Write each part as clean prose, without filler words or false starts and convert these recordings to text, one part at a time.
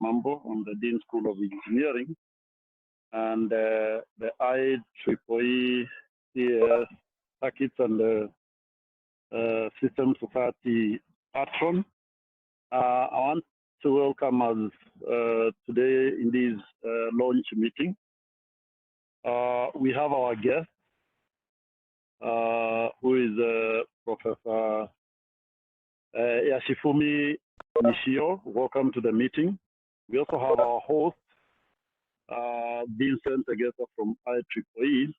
Mambo. I'm the Dean School of Engineering. And the IEEE CAS Circuits and System Society patron. I want to welcome us today in this launch meeting. We have our guest, who is Professor Yashifumi Nishio. Welcome to the meeting. We also have our host, Vincent Agesa from IEEE.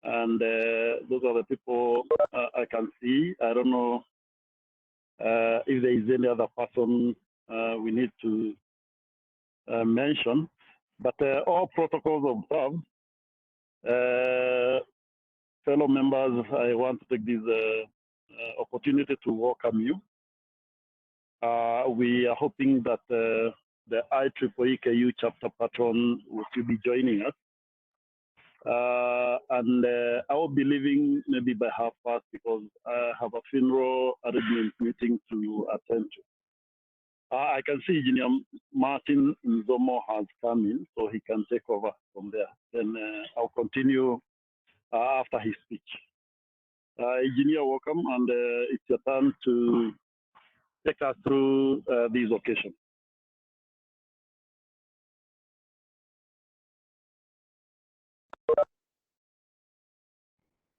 And those are the people I can see. I don't know if there is any other person we need to mention, but all protocols observed. Fellow members, I want to take this opportunity to welcome you. We are hoping that the IEEE KU chapter patron will still be joining us. And I will be leaving maybe by 1:30 because I have a funeral arrangement meeting to attend to. I can see Engineer Martin Nzomo has come in, so he can take over from there. Then I'll continue after his speech. Engineer, welcome, and it's your turn to take us through this occasion.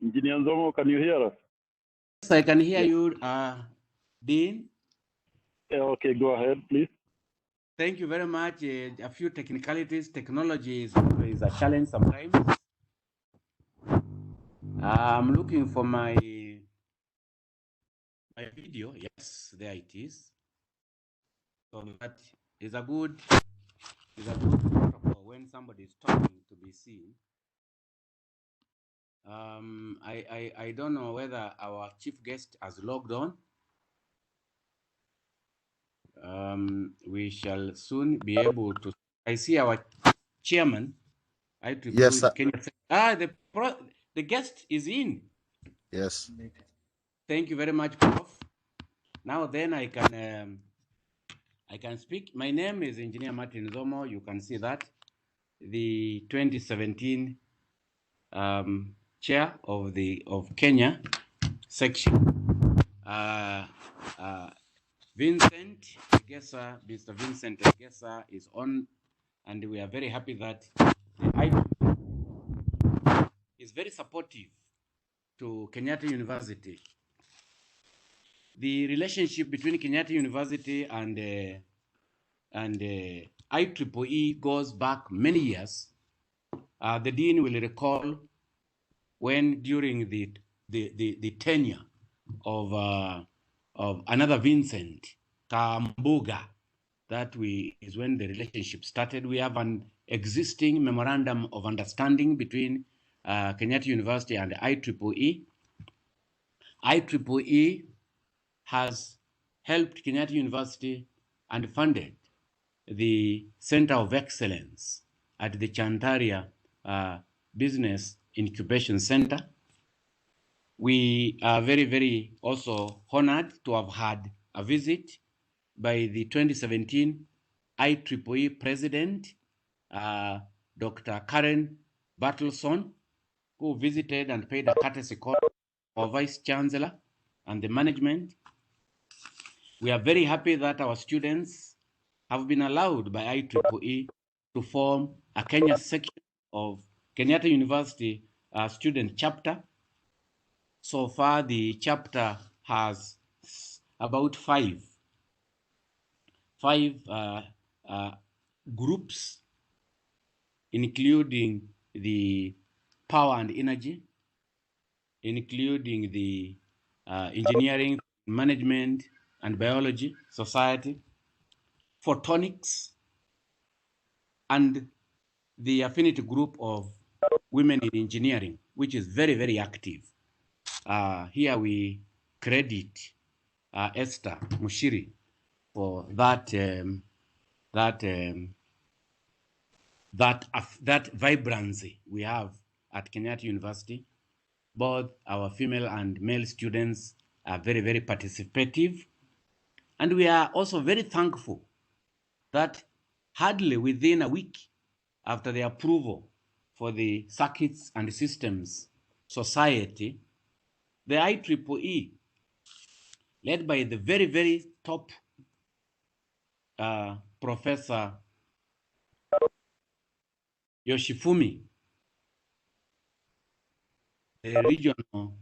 Engineer Nzomo, can you hear us? Yes, I can hear you, Dean. Okay, go ahead, please. Thank you very much. A few technicalities. Technology is always a challenge sometimes. I'm looking for my video. Yes, there it is. So that is a good protocol when somebody is talking to be seen. I don't know whether our chief guest has logged on. We shall soon be able to. I see our chairman. Yes, sir. The guest is in. Yes. Thank you very much, Prof. Now then, I can speak. My name is Engineer Martin Nzomo. You can see that the 2017 chair of Kenya section. Vincent Agesa, Mr. Vincent Agesa is on, and we are very happy that the IEEE is very supportive to Kenyatta University. The relationship between Kenyatta University and IEEE goes back many years. The dean will recall when during the tenure of another Vincent Kambuga, that is when the relationship started. We have an existing memorandum of understanding between Kenyatta University and IEEE. IEEE has helped Kenyatta University and funded the Center of Excellence at the Chantaria Business Incubation Center. We are very, very also honored to have had a visit by the 2017 IEEE President, Dr. Karen Bartleson, who visited and paid a courtesy call for Vice Chancellor and the management. We are very happy that our students have been allowed by IEEE to form a Kenya section of Kenyatta University student chapter. So far, the chapter has about five groups, including the power and energy, including the engineering, management, and biology society, photonics, and the affinity group of women in engineering, which is very, very active. Here we credit Esther Mushiri for that vibrancy we have at Kenyatta University. Both our female and male students are very, very participative. And we are also very thankful that hardly within a week after the approval for the Circuits and Systems Society, the IEEE, led by the very, very top Professor Yoshifumi, the regional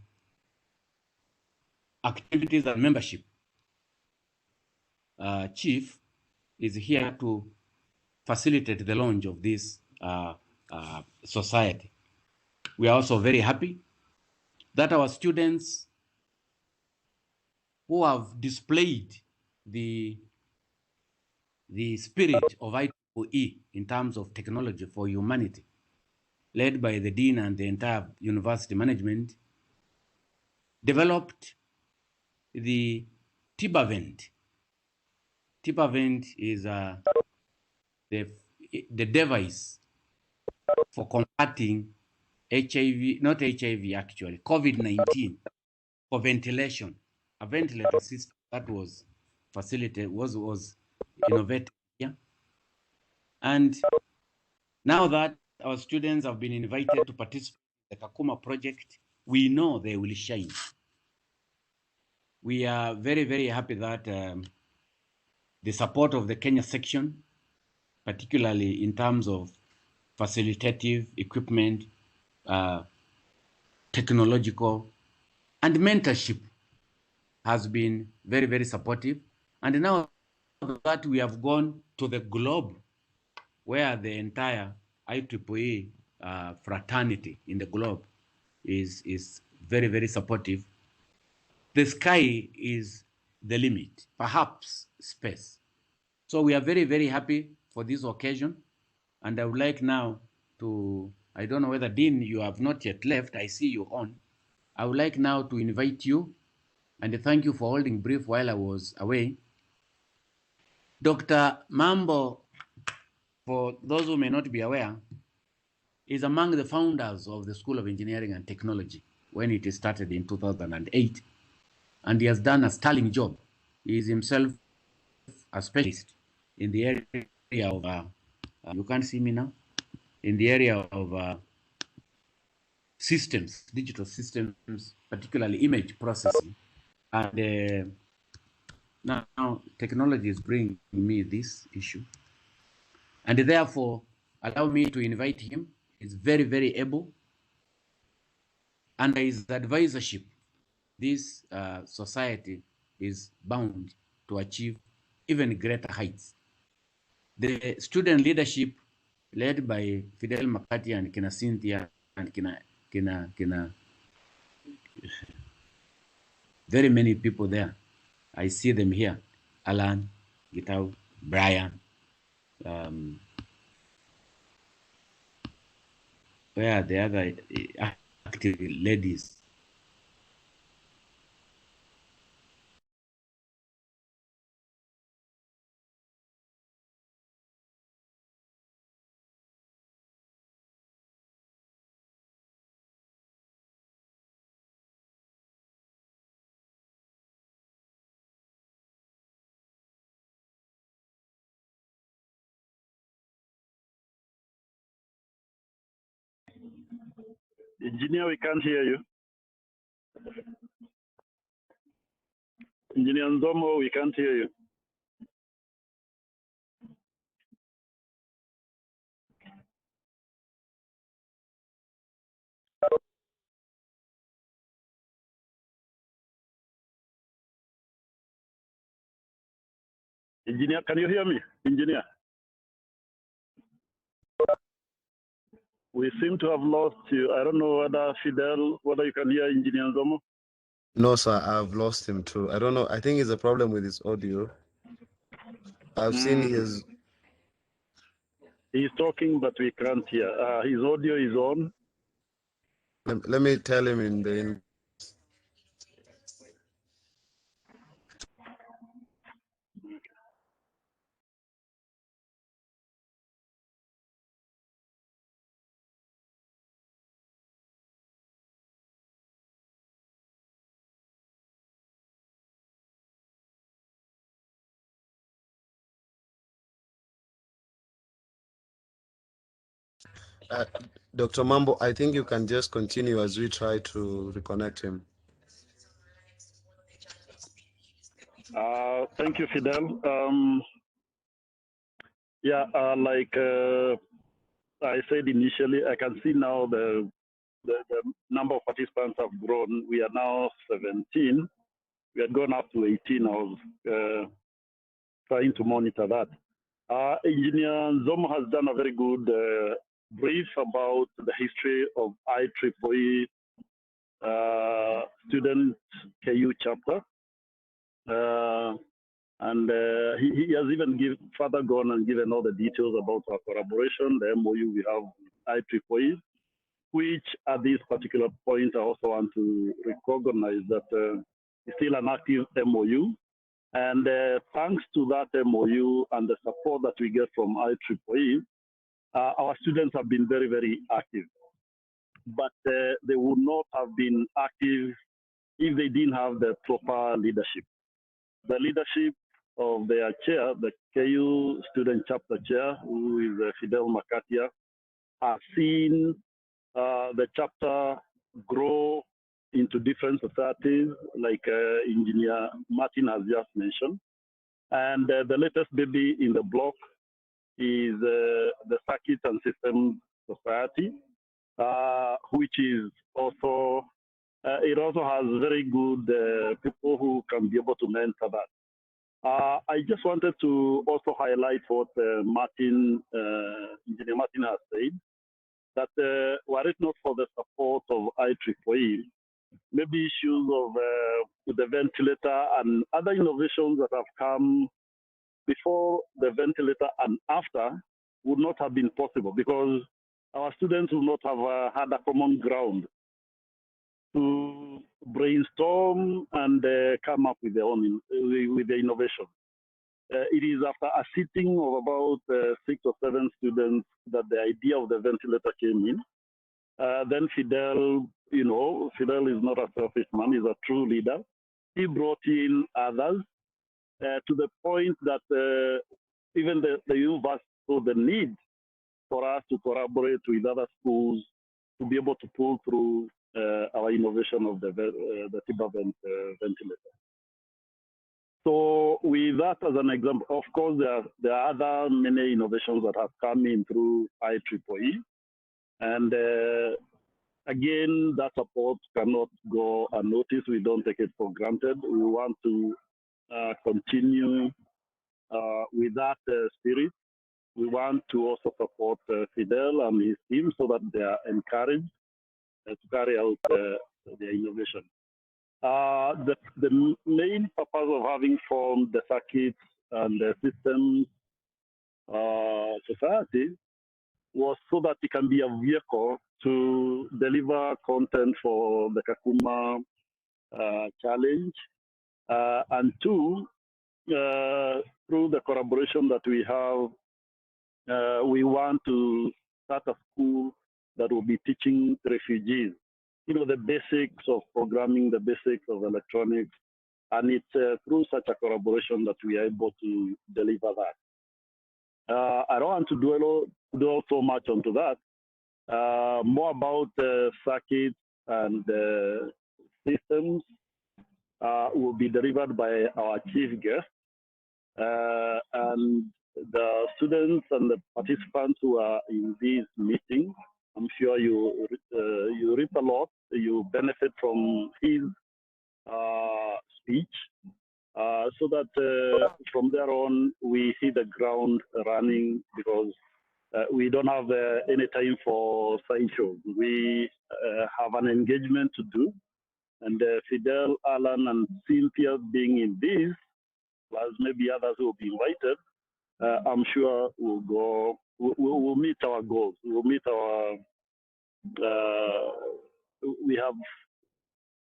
activities and membership chief, is here to facilitate the launch of this society. We are also very happy that our students who have displayed the spirit of IEEE in terms of technology for humanity, led by the dean and the entire university management, developed the TIBAVENT. TIBAVENT is the device for combating HIV, not HIV actually, COVID-19, for ventilation, a ventilator system that was facilitated, was innovated here. And now that our students have been invited to participate in the Kakuma project, we know they will shine. We are very, very happy that the support of the Kenya section, particularly in terms of facilitative equipment, technological, and mentorship, has been very, very supportive. And now that we have gone to the globe, where the entire IEEE fraternity in the globe is very, very supportive, the sky is the limit, perhaps space. So we are very, very happy for this occasion. And I would like now to, I don't know whether Dean, you have not yet left, I see you on. I would like now to invite you, and thank you for holding brief while I was away. Dr. Mambo, for those who may not be aware, is among the founders of the School of Engineering and Technology when it started in 2008, and he has done a sterling job. He is himself a specialist in the area of, you can't see me now, in the area of systems, digital systems, particularly image processing. And now technology is bringing me this issue. And therefore, allow me to invite him. He's very, very able. Under his advisorship, this society is bound to achieve even greater heights. The student leadership, led by Fidel Makati and Kina Cynthia and Kina, very many people there. I see them here. Alan, Gitau, Brian, where are the other active ladies? Engineer, we can't hear you. Engineer Nzomo, we can't hear you. Engineer, can you hear me? Engineer? We seem to have lost you. I don't know whether Fidel, whether you can hear Engineer Nzomo. No, sir, I've lost him too. I don't know. I think it's a problem with his audio. I've seen his... He's talking, but we can't hear. His audio is on. Let me tell him in the... Dr. Mambo, I think you can just continue as we try to reconnect him. Thank you, Fidel. Yeah, like I said initially, I can see now the number of participants have grown. We are now 17. We had gone up to 18. I was trying to monitor that. Engineer Zomo has done a very good brief about the history of IEEE student KU chapter. And he has even further gone and given all the details about our collaboration, the MOU we have with IEEE, which at this particular point I also want to recognize that it's still an active MOU. And thanks to that MOU and the support that we get from IEEE, our students have been very, very active. But they would not have been active if they didn't have the proper leadership. The leadership of their chair, the KU student chapter chair, who is Fidel Makatia, has seen the chapter grow into different societies, like Engineer Martin has just mentioned. And the latest baby in the block is the Circuit and Systems Society, which is also, it also has very good people who can be able to mentor that. I just wanted to also highlight what Engineer Martin has said, that were it not for the support of IEEE, maybe issues of the ventilator and other innovations that have come before the ventilator and after would not have been possible, because our students would not have had a common ground to brainstorm and come up with their own with the innovation. It is after a sitting of about 6 or 7 students that the idea of the ventilator came in. Then Fidel, Fidel is not a selfish man, he's a true leader. He brought in others to the point that even the university saw the need for us to collaborate with other schools to be able to pull through our innovation of the TIBA ventilator. So with that as an example, of course, there are other many innovations that have come in through IEEE. And again, that support cannot go unnoticed. We don't take it for granted. We want to continue with that spirit. We want to also support Fidel and his team so that they are encouraged to carry out their innovation. The main purpose of having formed the circuits and the systems society was so that it can be a vehicle to deliver content for the Kakuma challenge, and two, through the collaboration that we have, we want to start a school that will be teaching refugees, the basics of programming, the basics of electronics, and it's through such a collaboration that we are able to deliver that. I don't want to dwell so much onto that. More about circuits and systems will be delivered by our chief guest. And the students and the participants who are in this meeting, I'm sure you reap a lot. You benefit from his speech, so that from there on we hit the ground running, because we don't have any time for sideshows. We have an engagement to do, and Fidel, Alan, and Cynthia being in this, plus maybe others who will be invited, I'm sure we'll meet our goals. We'll meet our, we have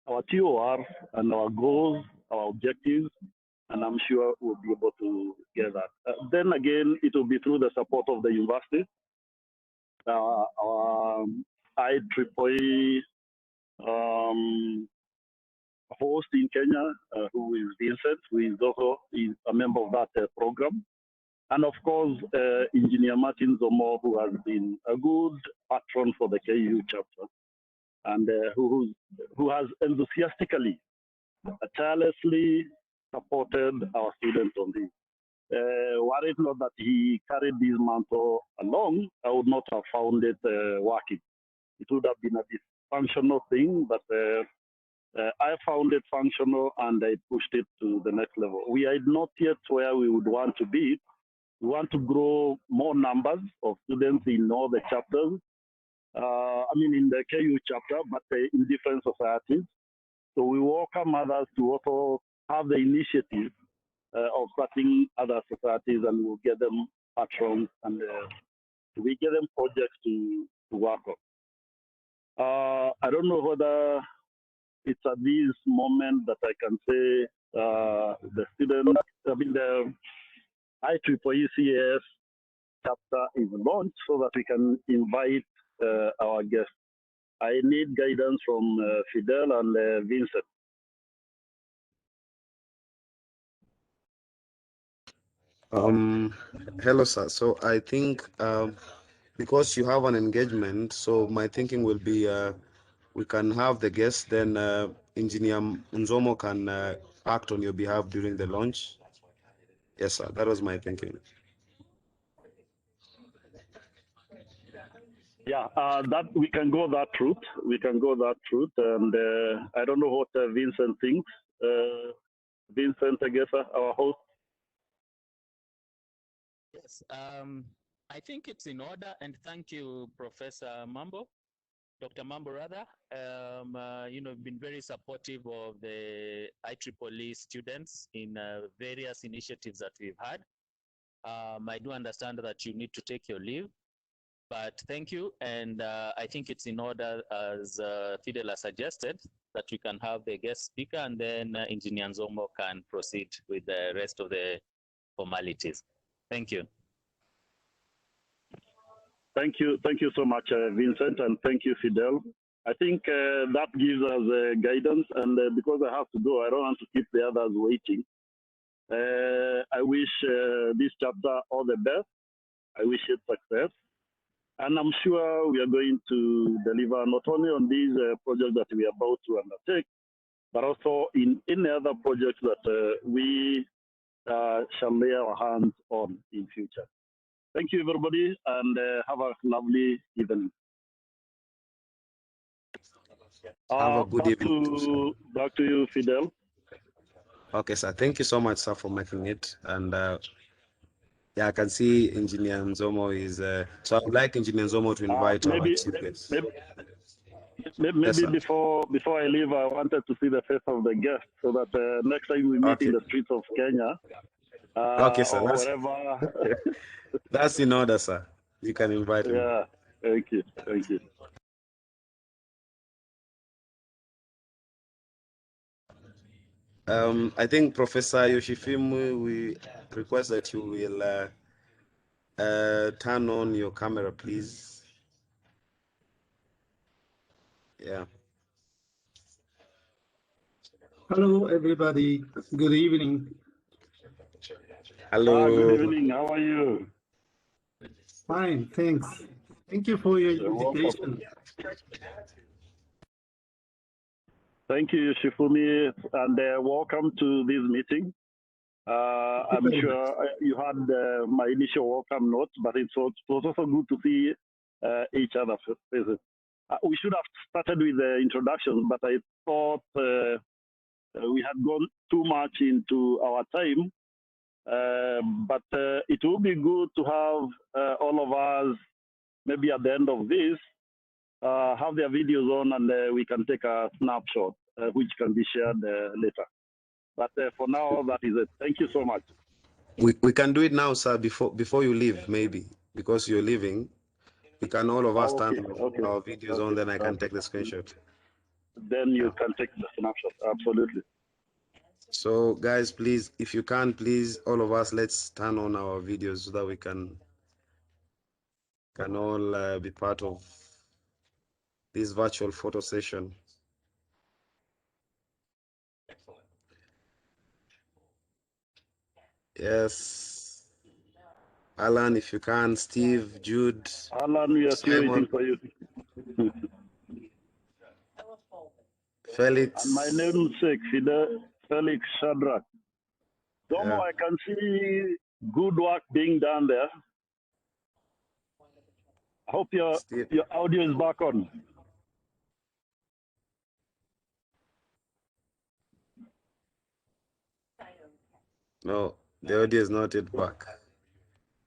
our TOR and our goals, our objectives, and I'm sure we'll be able to get that. Then again, it will be through the support of the university. Our IEEE host in Kenya, who is Vincent, who is also a member of that program. And of course, Engineer Martin Zomo, who has been a good patron for the KU chapter, and who has enthusiastically, tirelessly supported our students on this. Were it not that he carried this mantle along, I would not have found it working. It would have been a dysfunctional thing, but I found it functional and I pushed it to the next level. We are not yet where we would want to be. We want to grow more numbers of students in all the chapters. In the KU chapter, but in different societies. So we welcome others to also have the initiative of starting other societies, and we'll get them patrons and we get them projects to work on. I don't know whether it's at this moment that I can say the student, the IEEE CAS chapter is launched so that we can invite our guests. I need guidance from Fidel and Vincent. Hello, sir. So I think because you have an engagement, so my thinking will be we can have the guest, then Engineer Nzomo can act on your behalf during the launch. Yes, sir. That was my thinking. Yeah, that we can go that route. We can go that route, and I don't know what Vincent thinks. Vincent, I guess, our host. Yes, I think it's in order, and thank you, Professor Mambo, Dr. Mambo rather. Been very supportive of the IEEE students in various initiatives that we've had. I do understand that you need to take your leave, but thank you, and I think it's in order, as Fidel has suggested, that we can have the guest speaker, and then Engineer Nzomo can proceed with the rest of the formalities. Thank you. Thank you so much, Vincent, and thank you, Fidel. I think that gives us guidance, and because I have to go, I don't want to keep the others waiting. I wish this chapter all the best. I wish it success. And I'm sure we are going to deliver not only on these projects that we are about to undertake, but also in any other projects that we shall lay our hands on in future. Thank you, everybody, and have a lovely evening. Have a good evening. Back to you, Fidel. Okay, sir. Thank you so much, sir, for making it. And yeah, I can see Engineer Nzomo is. So I would like Engineer Nzomo to invite our chief guest. Maybe before I leave, I wanted to see the face of the guest so that next time we meet in the streets of Kenya, okay, sir. or wherever. That's in order, sir. You can invite him. Yeah, thank you. I think Professor Yoshifimu, we request that you will turn on your camera, please. Yeah. Hello, everybody. Good evening. Hello. Good evening. How are you? Fine, thanks. Thank you for your invitation. Thank you, Shifumi, and welcome to this meeting. I'm sure you had my initial welcome notes, but it was also good to see each other faces. We should have started with the introductions, but I thought we had gone too much into our time. But it would be good to have all of us, maybe at the end of this, have their videos on, and we can take a snapshot, which can be shared later. But for now, that is it. Thank you so much. We can do it now, sir, before you leave, maybe, because you're leaving. We can all of us turn our videos on, then I can take the screenshot. Then you can take the snapshot, absolutely. So guys, please, if you can, please, all of us, let's turn on our videos so that we can all be part of this virtual photo session. Yes. Alan, if you can, Steve, Jude, Alan, we are still waiting Simon, for you. Felix. And my namesake, Felix Shadrach. Domo, Yeah. I can see good work being done there. I hope your Steve. audio is back on. No, the audio is not yet back.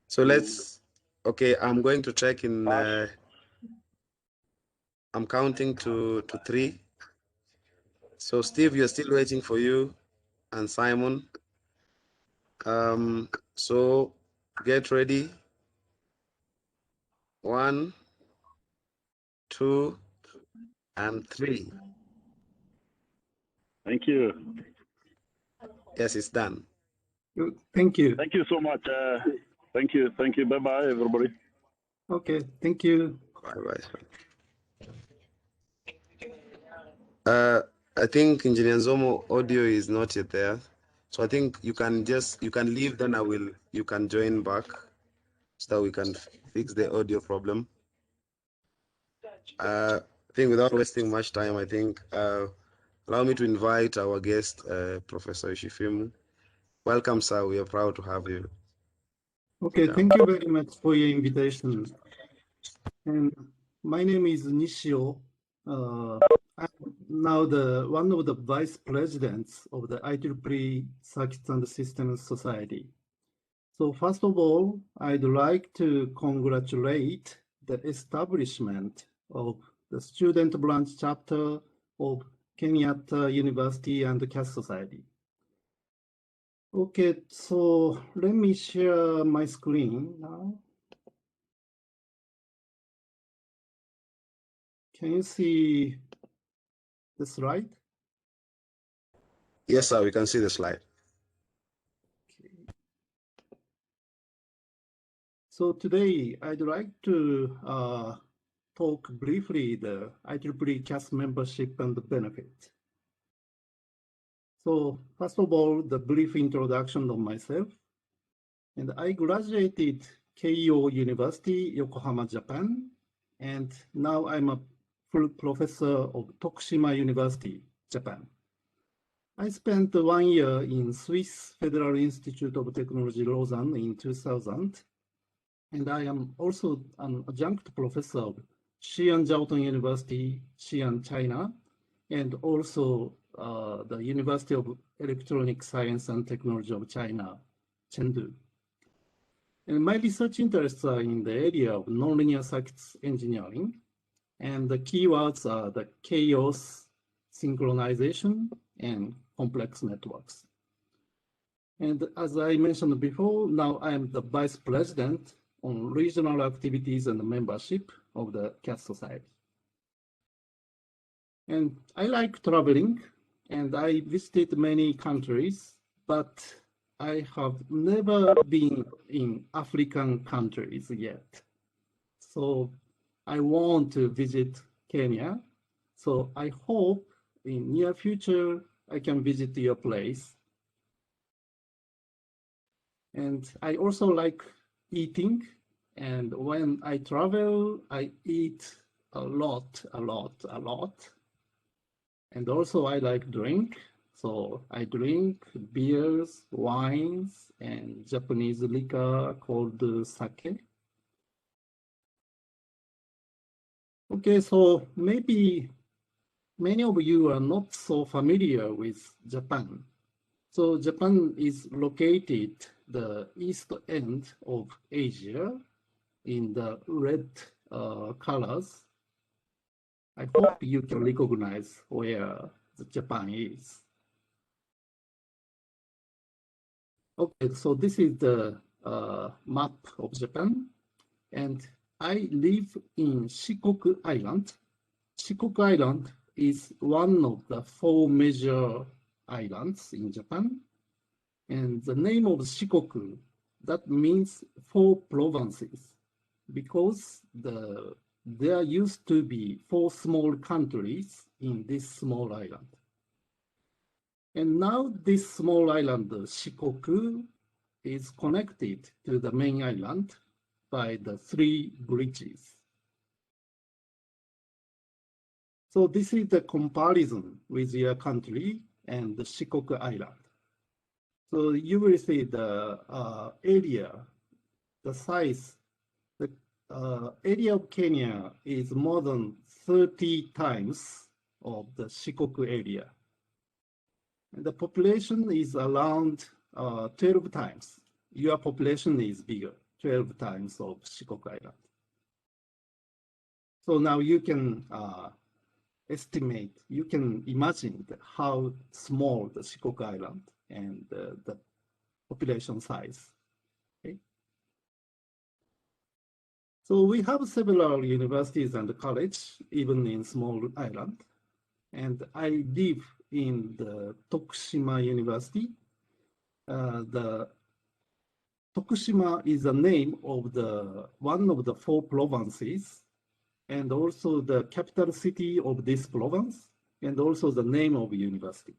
So let's, okay, I'm going to check in, I'm counting to 3. So Steve, you're still waiting for you, and Simon. So get ready. 1, 2, and 3. Thank you. Yes, it's done. Good. Thank you. Thank you so much. Thank you. Thank you. Bye-bye, everybody. Okay, thank you. Bye-bye. I think Engineer Zomo audio is not yet there. So I think you can leave, then you can join back so that we can fix the audio problem. I think without wasting much time, I think, allow me to invite our guest, Professor Ishifimu. Welcome, sir. We are proud to have you. Okay, thank you very much for your invitation. And my name is Nishio. I'm now one of the vice presidents of the IEEE Circuits and Systems Society. So first of all, I'd like to congratulate the establishment of the student branch chapter of Kenyatta University and the CAS Society. Okay, so let me share my screen now. Can you see the slide? Yes, sir, we can see the slide. Okay. So today I'd like to talk briefly the IEEE CAS membership and the benefit. So first of all, the brief introduction of myself. And I graduated Keio University, Yokohama, Japan. And now I'm a full professor of Tokushima University, Japan. I spent 1 year in Swiss Federal Institute of Technology, Lausanne in 2000. And I am also an adjunct professor of Xi'an Jiaotong University, Xi'an, China, and also the University of Electronic Science and Technology of China, Chengdu. And my research interests are in the area of nonlinear circuits engineering, and the keywords are the chaos, synchronization, and complex networks. And as I mentioned before, now I'm the vice president on regional activities and membership of the CAS Society. And I like traveling, and I visited many countries, but I have never been in African countries yet. So I want to visit Kenya. So I hope in near future, I can visit your place. And I also like eating. And when I travel, I eat a lot. And also I like drink. So I drink beers, wines, and Japanese liquor called sake. Okay, so maybe many of you are not so familiar with Japan. So Japan is located the east end of Asia in the red colors. I hope you can recognize where Japan is. Okay, so this is the map of Japan, and I live in Shikoku Island. Shikoku Island is one of the 4 major islands in Japan, and the name of Shikoku, that means 4 provinces, because there used to be 4 small countries in this small island. And now this small island, Shikoku, is connected to the main island by the 3 bridges. So this is the comparison with your country and the Shikoku Island. So you will see the area, the size, the area of Kenya is more than 30 times of the Shikoku area. And the population is around 12 times. Your population is bigger, 12 times of Shikoku Island. So now you can estimate, you can imagine how small the Shikoku Island and the population size. Okay. So we have several universities and colleges, even in small island. And I live in the Tokushima University. The Tokushima is the name of one of the 4 provinces, and also the capital city of this province, and also the name of university.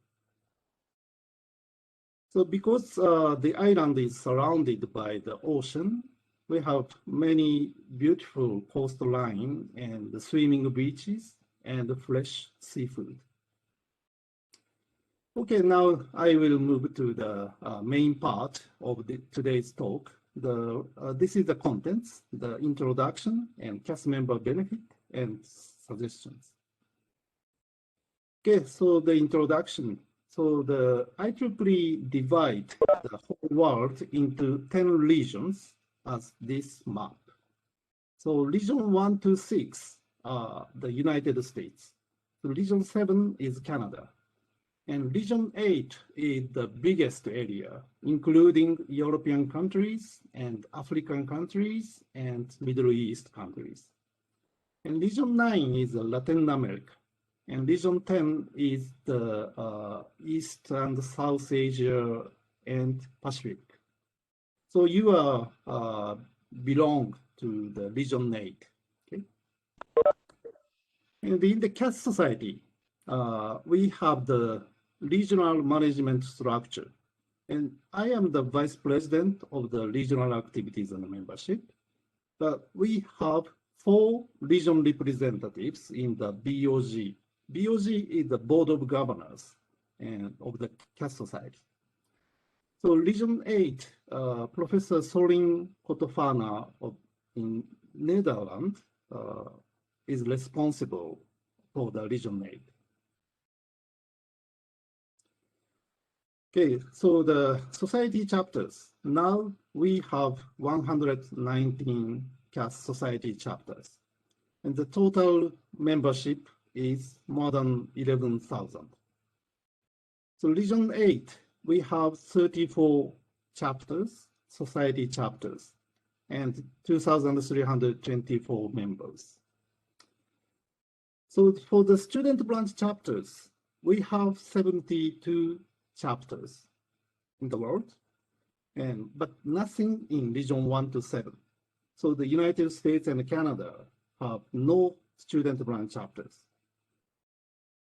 So because the island is surrounded by the ocean, we have many beautiful coastline and the swimming beaches and fresh seafood. Okay, now I will move to the main part of today's talk. This is the contents, the introduction and CAS member benefit and suggestions. Okay, so the introduction. So the IEEE divide the whole world into 10 regions as this map. So region 1 to 6 are the United States. So region 7 is Canada. And region 8 is the biggest area, including European countries and African countries and Middle East countries. And region 9 is Latin America. And region 10 is the East and South Asia and Pacific. So you belong to the region 8. Okay? And in the CAS society, we have the regional management structure. And I am the vice president of the regional activities and membership. But we have 4 region representatives in the BOG. BOG is the Board of Governors and of the CAS society. So region 8, Professor Sorin Kotofana in Netherlands is responsible for the region 8. Okay, so the society chapters. Now we have 119 CAS society chapters, and the total membership is more than 11,000. So region 8, we have 34 chapters, society chapters, and 2,324 members. So for the student branch chapters, we have 72 chapters in the world, but nothing in region 1 to 7. So the United States and Canada have no student branch chapters.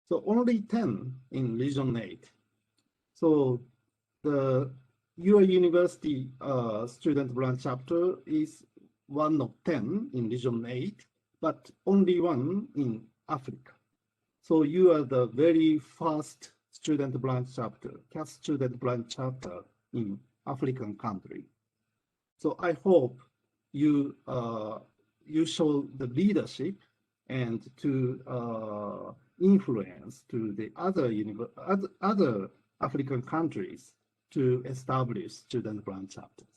So only 10 in region 8. So your university student branch chapter is one of 10 in region 8, but only one in Africa. So you are the very first student branch chapter, CAS student branch chapter in African country. So I hope you show the leadership and to influence to the other African countries to establish student branch chapters.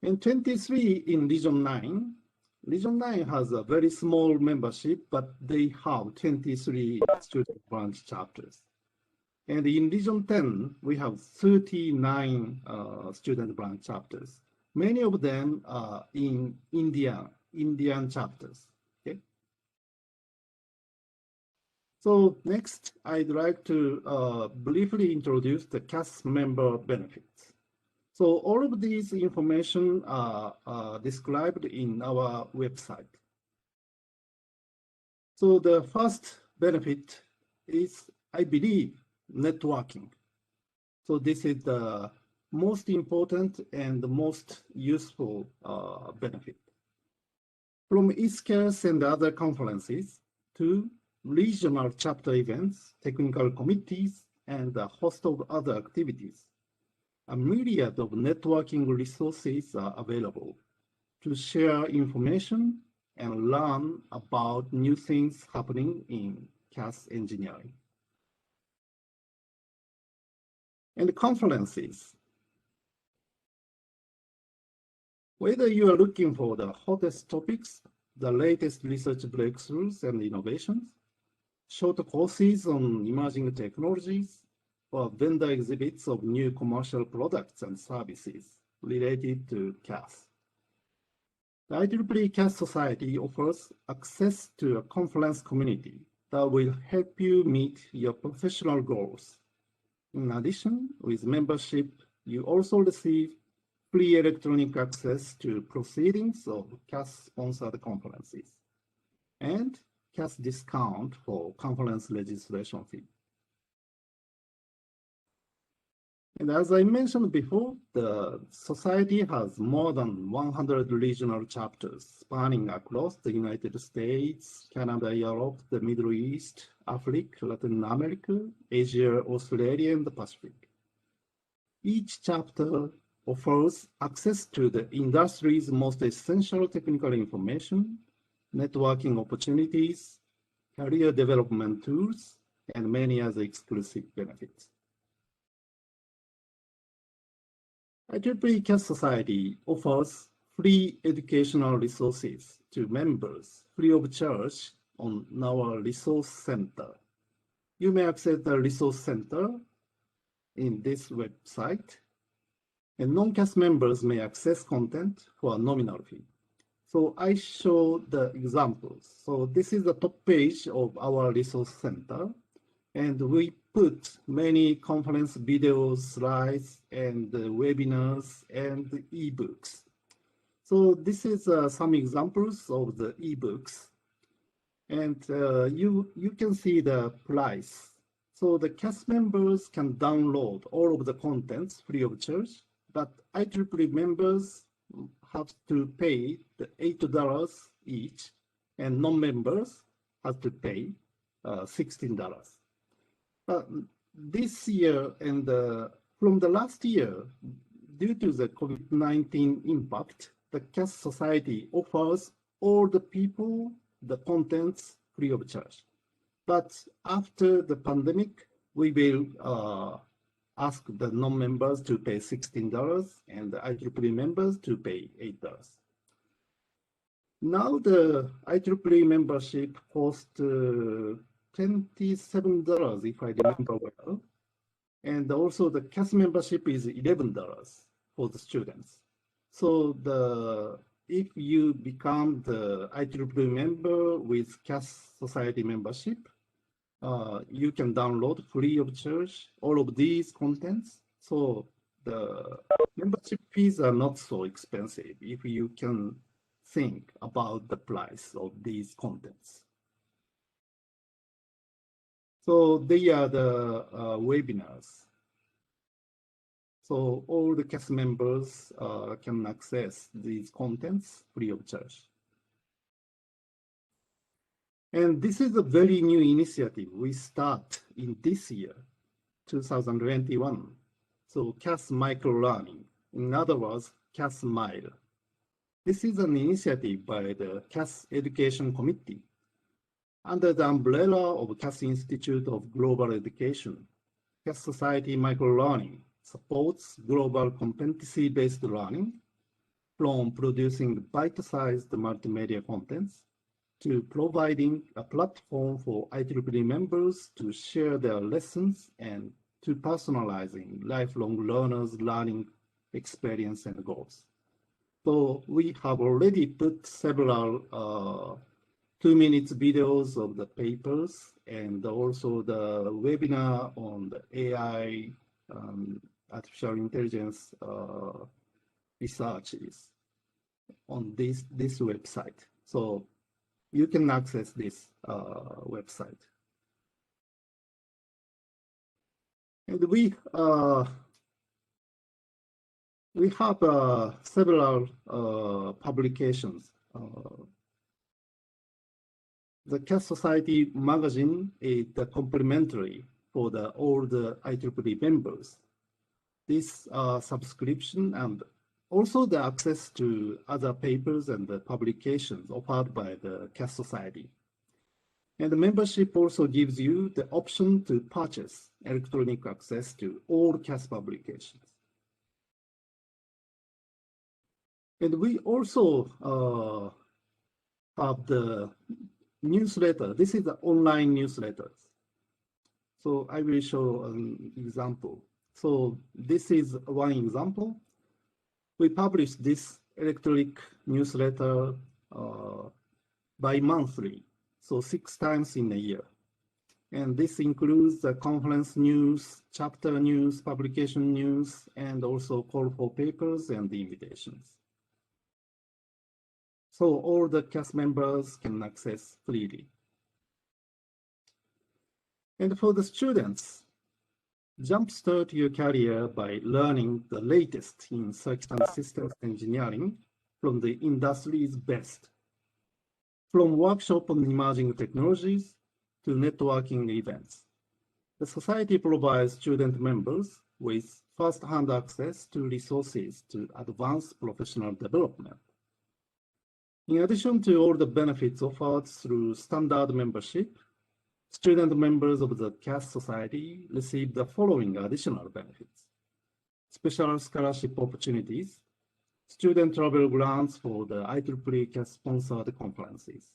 And 23 in region 9. Region 9 has a very small membership, but they have 23 student branch chapters. And in region 10, we have 39 student branch chapters. Many of them are in Indian chapters. Okay. So next, I'd like to briefly introduce the CAS member benefits. So all of these information are described in our website. So the first benefit is, I believe, networking. So this is the most important and the most useful benefit. From CAS and other conferences to regional chapter events, technical committees, and a host of other activities, a myriad of networking resources are available to share information and learn about new things happening in CAS engineering. And conferences. Whether you are looking for the hottest topics, the latest research breakthroughs and innovations, short courses on emerging technologies, or vendor exhibits of new commercial products and services related to CAS. The IEEE CAS Society offers access to a conference community that will help you meet your professional goals. In addition, with membership, you also receive free electronic access to proceedings of CAS-sponsored conferences and CAS discount for conference registration fee. And as I mentioned before, the Society has more than 100 regional chapters spanning across the United States, Canada, Europe, the Middle East, Africa, Latin America, Asia, Australia, and the Pacific. Each chapter offers access to the industry's most essential technical information, networking opportunities, career development tools, and many other exclusive benefits. IEEE CAS Society offers free educational resources to members free of charge on our resource center. You may access the resource center in this website, and non-CAS members may access content for a nominal fee. So I show the examples. So this is the top page of our resource center, and we put many conference videos, slides, and webinars and ebooks. So this is some examples of the ebooks, and you can see the price. So the CAS members can download all of the contents free of charge, but IEEE members have to pay the $8 each, and non-members have to pay $16. This year and from the last year, due to the COVID-19 impact, the CAS Society offers all the people the contents free of charge. But after the pandemic, we will ask the non-members to pay $16 and the IEEE members to pay $8. Now the IEEE membership costs $27 if I remember well, and also the CAS membership is $11 for the students. So if you become the IEEE member with CAS Society membership, you can download free of charge all of these contents. So the membership fees are not so expensive if you can think about the price of these contents. So they are the webinars. So all the CAS members can access these contents free of charge. And this is a very new initiative we start in this year, 2021. So CAS microlearning, in other words, CAS Mile. This is an initiative by the CAS Education Committee under the umbrella of CAS Institute of Global Education. CAS Society Microlearning supports global competency-based learning from producing bite-sized multimedia contents to providing a platform for IEEE members to share their lessons and to personalizing lifelong learners' learning experience and goals. So we have already put several 2-minute videos of the papers and also the webinar on the AI, artificial intelligence researches on this website. So you can access this website. And we we have several publications. The CAS Society magazine is the complementary for all the IEEE members. This subscription and also the access to other papers and the publications offered by the CAS Society. And the membership also gives you the option to purchase electronic access to all CAS publications. And we also have the newsletter. This is the online newsletters. So I will show an example. So this is one example. We publish this electronic newsletter bi-monthly, so 6 times in a year. And this includes the conference news, chapter news, publication news, and also call for papers and the invitations. So all the CAS members can access freely. And for the students, jumpstart your career by learning the latest in circuit and systems engineering from the industry's best. From workshop on emerging technologies to networking events, the Society provides student members with first-hand access to resources to advance professional development. In addition to all the benefits offered through standard membership, student members of the CAS Society receive the following additional benefits: special scholarship opportunities, student travel grants for the IEEE CAS-sponsored conferences,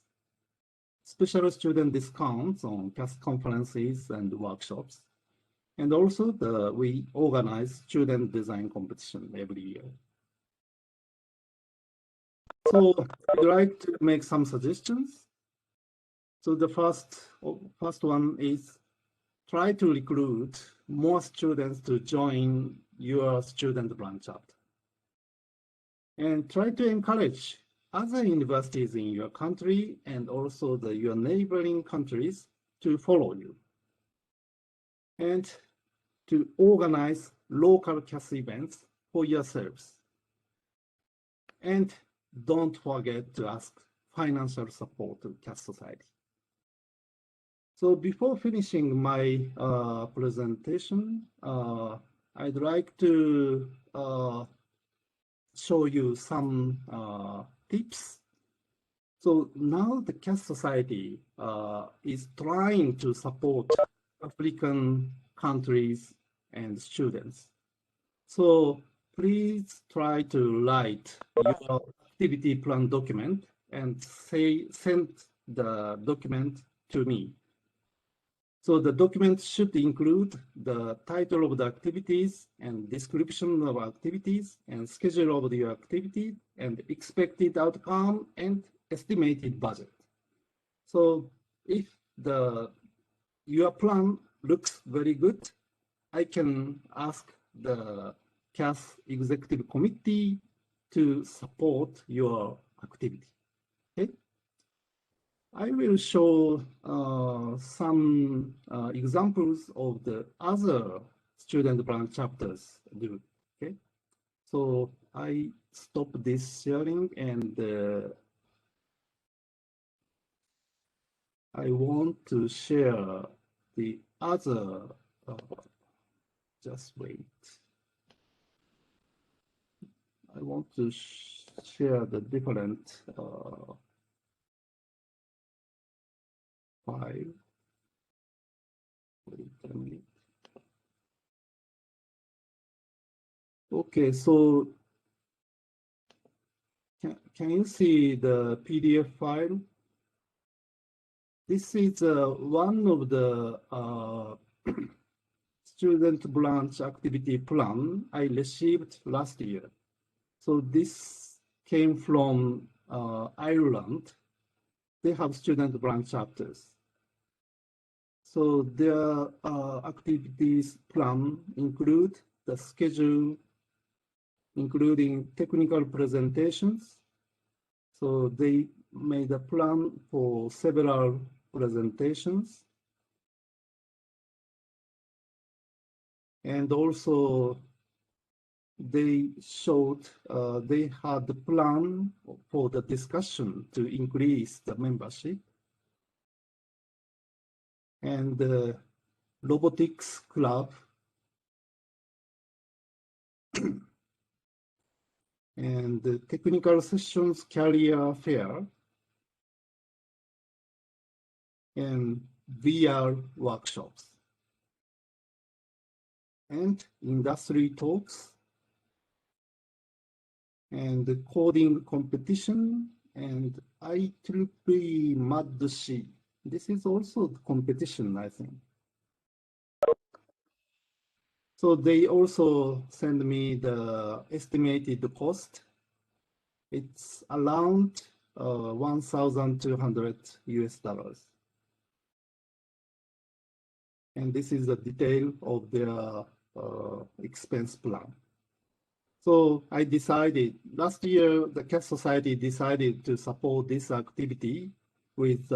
special student discounts on CAS conferences and workshops, and also we organize student design competition every year. So I'd like to make some suggestions. So the first one is try to recruit more students to join your student branch chapter. And try to encourage other universities in your country and also your neighboring countries to follow you. And to organize local CAS events for yourselves. And don't forget to ask financial support to CAS Society. So before finishing my presentation, I'd like to show you some tips. So now the CAS Society is trying to support African countries and students. So please try to write your activity plan document and send the document to me. So the document should include the title of the activities and description of activities and schedule of your activity and expected outcome and estimated budget. So if your plan looks very good, I can ask the CAS Executive Committee to support your activity. Okay. I will show some examples of the other student branch chapters do. Okay, so I stop this sharing and I want to share the other. Just wait. I want to share the different file. Wait a minute. Okay, so can you see the PDF file? This is one of the student branch activity plan I received last year. So this came from Ireland. They have student branch chapters. So their activities plan include the schedule, including technical presentations. So they made a plan for several presentations. And also they showed they had the plan for the discussion to increase the membership. And the robotics club and the technical sessions career fair and VR workshops and industry talks and the coding competition and IEEE MAD-C. This is also the competition, I think. So they also send me the estimated cost. It's around 1,200 US dollars. And this is the detail of their expense plan. So I decided, last year, the CAS Society decided to support this activity with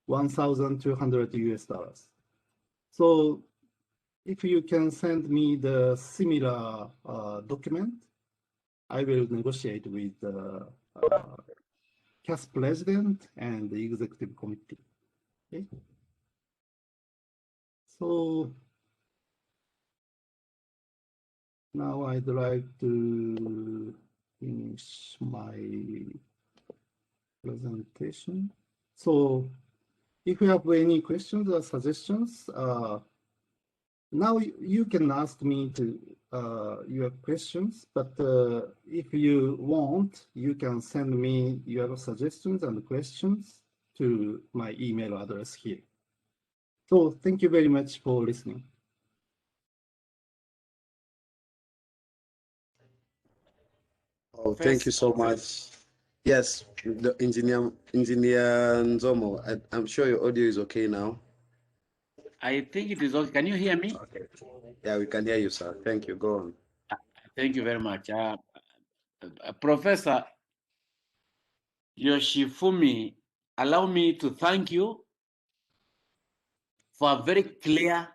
1,200 US dollars. So if you can send me the similar document, I will negotiate with the CAS president and the executive committee. Okay. So now I'd like to finish my presentation. So if you have any questions or suggestions, now you can ask me to your questions, but if you want, you can send me your suggestions and questions to my email address here. So thank you very much for listening. Oh, thank you so much. Yes, the engineer Nzomo, I'm sure your audio is okay now. I think it is okay. Can you hear me? Okay. Yeah, we can hear you, sir. Thank you. Go on. Thank you very much. Professor Yoshifumi, allow me to thank you for a very clear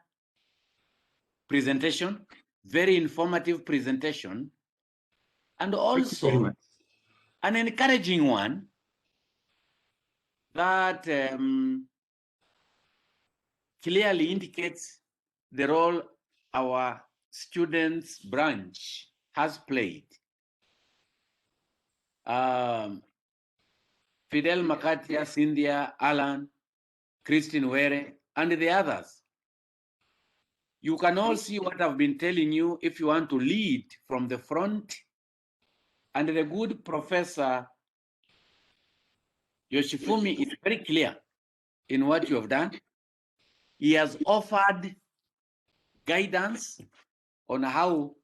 presentation, very informative presentation, and also an encouraging one that clearly indicates the role our students branch has played. Fidel Makatia, Cynthia, Alan, Christine Were, and the others. You can all see what I've been telling you if you want to lead from the front. And the good Professor Yoshifumi is very clear in what you have done. He has offered guidance on how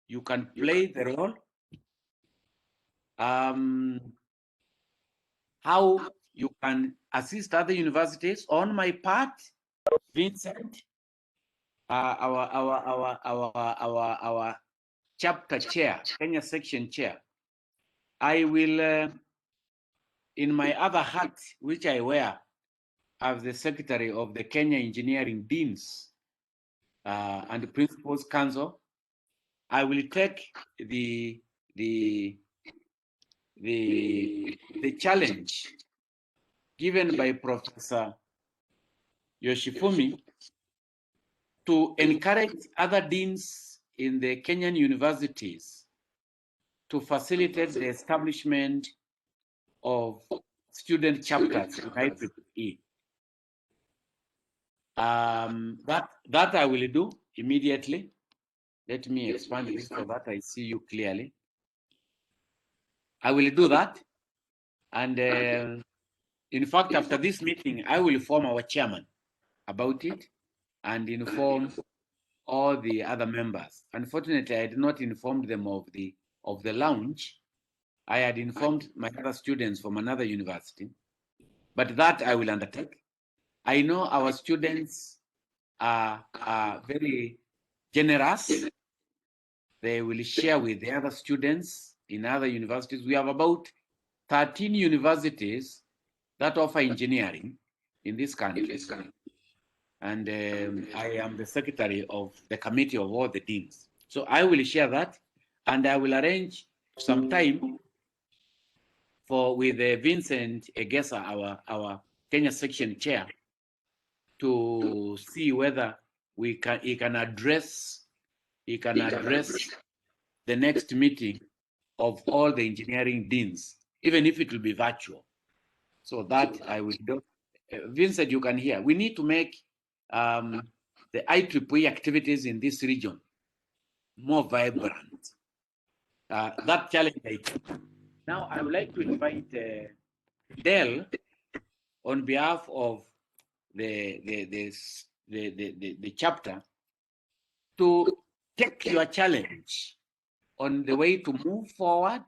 you can play the role, how you can assist other universities. On my part, Vincent, our chapter chair, Kenya section chair, I will, in my other hat, which I wear as the secretary of the Kenya Engineering Deans and Principals Council, I will take the challenge given by Professor Yoshifumi to encourage other deans in the Kenyan universities to facilitate the establishment of student chapters in IEEE. That I will do immediately. Let me expand this so that I see you clearly. I will do that. And in fact, after this meeting, I will inform our chairman about it and inform all the other members. Unfortunately, I did not inform them of the launch. I had informed my other students from another university, but that I will undertake. I know our students are very generous. They will share with the other students in other universities. We have about 13 universities that offer engineering in this country. And I am the secretary of the committee of all the deans. So I will share that, and I will arrange some time with Vincent Egesa, our Kenya section chair, to see whether he can address the next meeting of all the engineering deans, even if it will be virtual. So that I will do. Vincent, you can hear. We need to make the IEEE activities in this region more vibrant. That challenge I take. Now I would like to invite Dell on behalf of the chapter to take your challenge on the way to move forward,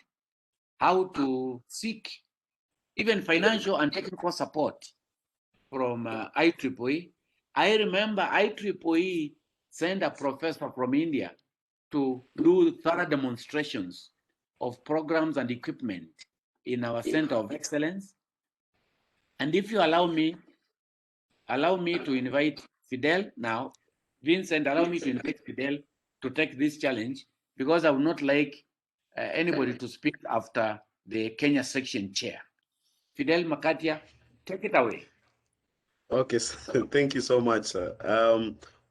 how to seek even financial and technical support from IEEE. I remember IEEE sent a professor from India to do thorough demonstrations of programs and equipment in our Center of Excellence. And if you allow me to invite Fidel now. Vincent, allow me to invite Fidel to take this challenge, because I would not like anybody to speak after the Kenya section chair. Fidel Makatia, take it away. Okay, so thank you so much, sir.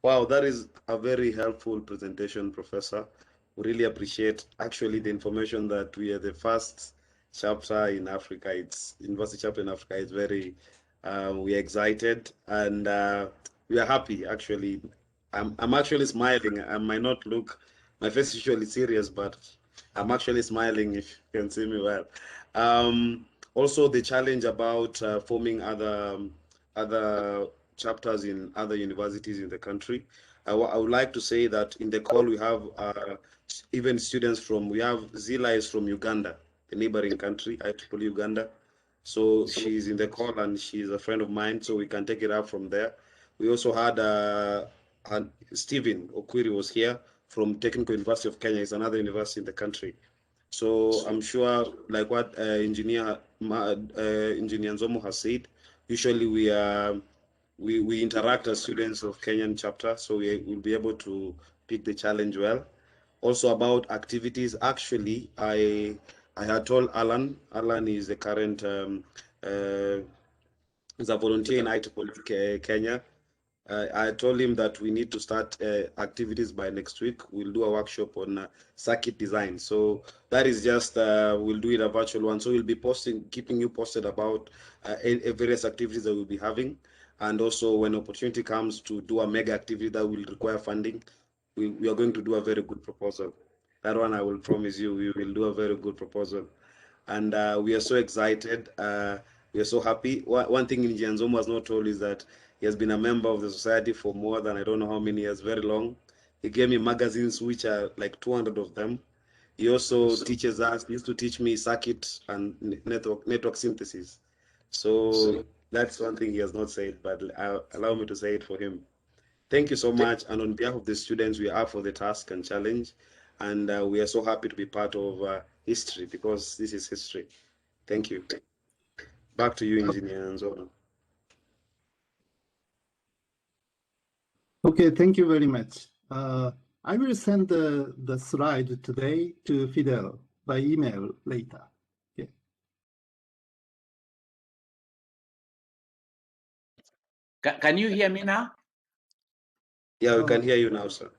Wow, that is a very helpful presentation, Professor. We really appreciate actually the information that we are the first chapter in Africa. It's university chapter in Africa. It's very, we are excited and we are happy. Actually, I'm actually smiling. I might not look, my face is usually serious, but I'm actually smiling if you can see me well. Also, the challenge about forming other chapters in other universities in the country. I would like to say that in the call we have even students from, we have Zila is from Uganda, the neighboring country, IEEE Uganda. So she's in the call and she's a friend of mine, so we can take it up from there. We also had Stephen Okwiri was here from Technical University of Kenya. It's another university in the country. So I'm sure, like what Engineer Nzomo has said, usually we interact as students of Kenyan chapter, so we will be able to pick the challenge well. Also about activities, actually, I had told Alan is the current is a volunteer in IEEE Kenya. I told him that we need to start activities by next week. We'll do a workshop on circuit design. So that is just, we'll do it a virtual one. So we'll be keeping you posted about various activities that we'll be having. And also when opportunity comes to do a mega activity that will require funding, we are going to do a very good proposal. That one I will promise you, we will do a very good proposal. And we are so excited. We are so happy. One thing Nzomo has not told is that he has been a member of the society for more than I don't know how many years, very long. He gave me magazines, which are like 200 of them. He also teaches us, he used to teach me circuit and network synthesis. So that's one thing he has not said, but allow me to say it for him. Thank you so much. And on behalf of the students, we are up for the task and challenge. And we are so happy to be part of history, because this is history. Thank you. Back to you, Engineer Nzomo. Okay, thank you very much. I will send the slide today to Fidel by email later. Okay. Can you hear me now? Yeah, we can hear you now, sir.